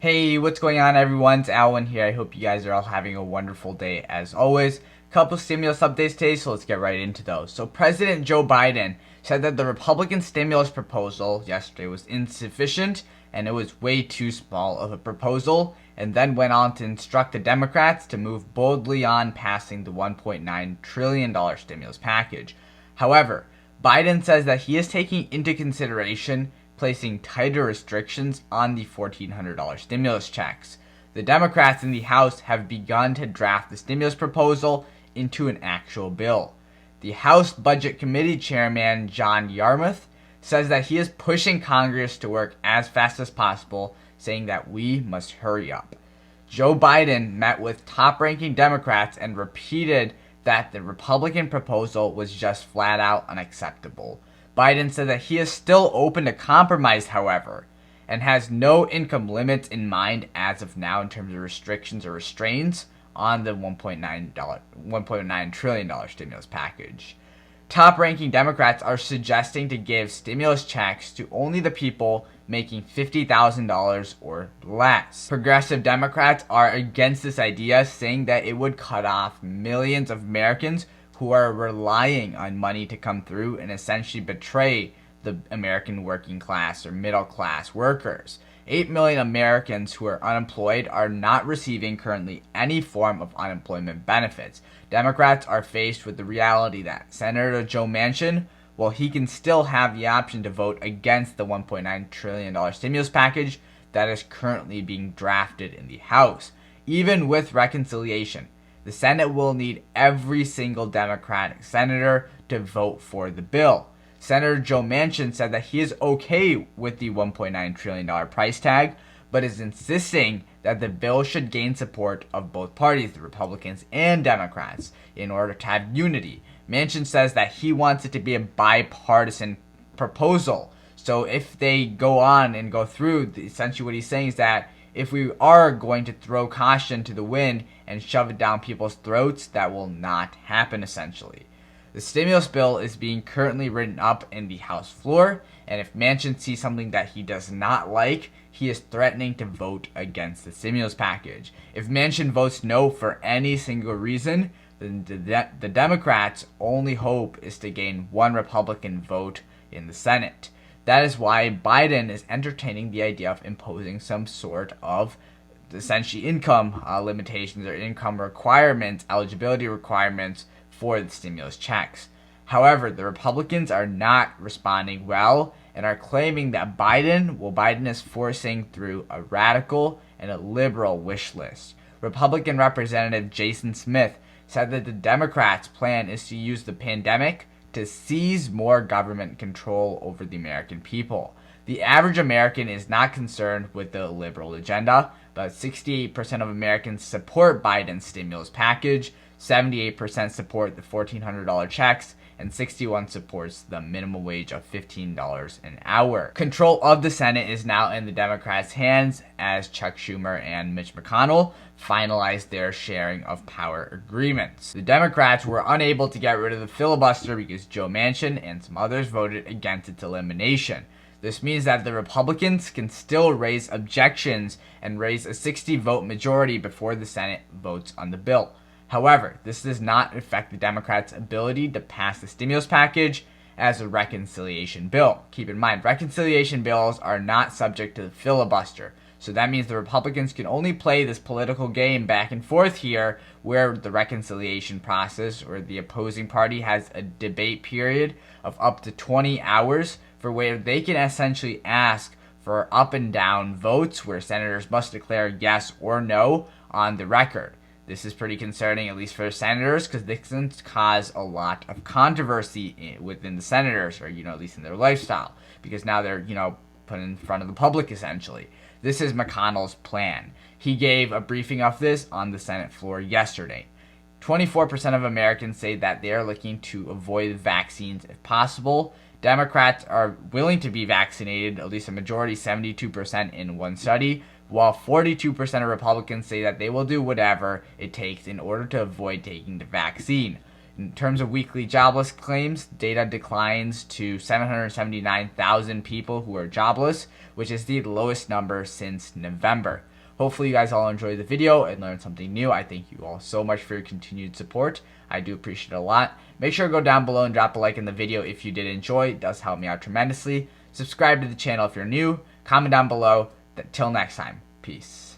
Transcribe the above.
Hey, what's going on everyone? It's Alwyn here. I hope you guys are all having a wonderful day as always. Couple stimulus updates today, so let's get right into those. So President Joe Biden said that the Republican stimulus proposal yesterday was insufficient and it was way too small of a proposal, and then went on to instruct the Democrats to move boldly on passing the $1.9 trillion stimulus package. However, Biden says that he is taking into consideration placing tighter restrictions on the $1,400 stimulus checks. The Democrats in the House have begun to draft the stimulus proposal into an actual bill. The House Budget Committee Chairman John Yarmuth says that he is pushing Congress to work as fast as possible, saying that we must hurry up. Joe Biden met with top-ranking Democrats and repeated that the Republican proposal was just flat out unacceptable. Biden said that he is still open to compromise, however, and has no income limits in mind as of now in terms of restrictions or restraints on the $1.9 trillion stimulus package. Top-ranking Democrats are suggesting to give stimulus checks to only the people making $50,000 or less. Progressive Democrats are against this idea, saying that it would cut off millions of Americans who are relying on money to come through and essentially betray the American working class or middle class workers. 8 million Americans who are unemployed are not receiving currently any form of unemployment benefits. Democrats are faced with the reality that Senator Joe Manchin, while he can still have the option to vote against the $1.9 trillion stimulus package that is currently being drafted in the House, even with reconciliation, the Senate will need every single Democratic senator to vote for the bill. Senator Joe Manchin said that he is okay with the $1.9 trillion price tag, but is insisting that the bill should gain support of both parties, the Republicans and Democrats, in order to have unity. Manchin says that he wants it to be a bipartisan proposal. So if they go on and go through, essentially what he's saying is that if we are going to throw caution to the wind and shove it down people's throats, that will not happen essentially. The stimulus bill is being currently written up in the House floor, and if Manchin sees something that he does not like, he is threatening to vote against the stimulus package. If Manchin votes no for any single reason, then the Democrats' only hope is to gain one Republican vote in the Senate. That is why Biden is entertaining the idea of imposing some sort of essentially income limitations or income requirements, eligibility requirements for the stimulus checks. However, the Republicans are not responding well and are claiming that Biden is forcing through a radical and a liberal wish list. Republican Representative Jason Smith said that the Democrats' plan is to use the pandemic to seize more government control over the American people. The average American is not concerned with the liberal agenda, but 68% of Americans support Biden's stimulus package, 78% support the $1,400 checks, and 61% supports the minimum wage of $15 an hour. Control of the Senate is now in the Democrats' hands as Chuck Schumer and Mitch McConnell finalized their sharing of power agreements. The Democrats were unable to get rid of the filibuster because Joe Manchin and some others voted against its elimination. This means that the Republicans can still raise objections and raise a 60-vote majority before the Senate votes on the bill. However, this does not affect the Democrats' ability to pass the stimulus package as a reconciliation bill. Keep in mind, reconciliation bills are not subject to the filibuster. So that means the Republicans can only play this political game back and forth here where the reconciliation process or the opposing party has a debate period of up to 20 hours for where they can essentially ask for up and down votes where senators must declare yes or no on the record. This is pretty concerning, at least for senators, because this can cause a lot of controversy within the senators, or, at least in their lifestyle, because now they're, put in front of the public, essentially. This is McConnell's plan. He gave a briefing of this on the Senate floor yesterday. 24% of Americans say that they are looking to avoid vaccines if possible. Democrats are willing to be vaccinated, at least a majority, 72% in one study, while 42% of Republicans say that they will do whatever it takes in order to avoid taking the vaccine. In terms of weekly jobless claims, data declines to 779,000 people who are jobless, which is the lowest number since November. Hopefully you guys all enjoyed the video and learned something new. I thank you all so much for your continued support. I do appreciate it a lot. Make sure to go down below and drop a like in the video if you did enjoy. It does help me out tremendously. Subscribe to the channel if you're new. Comment down below. Till next time. Peace.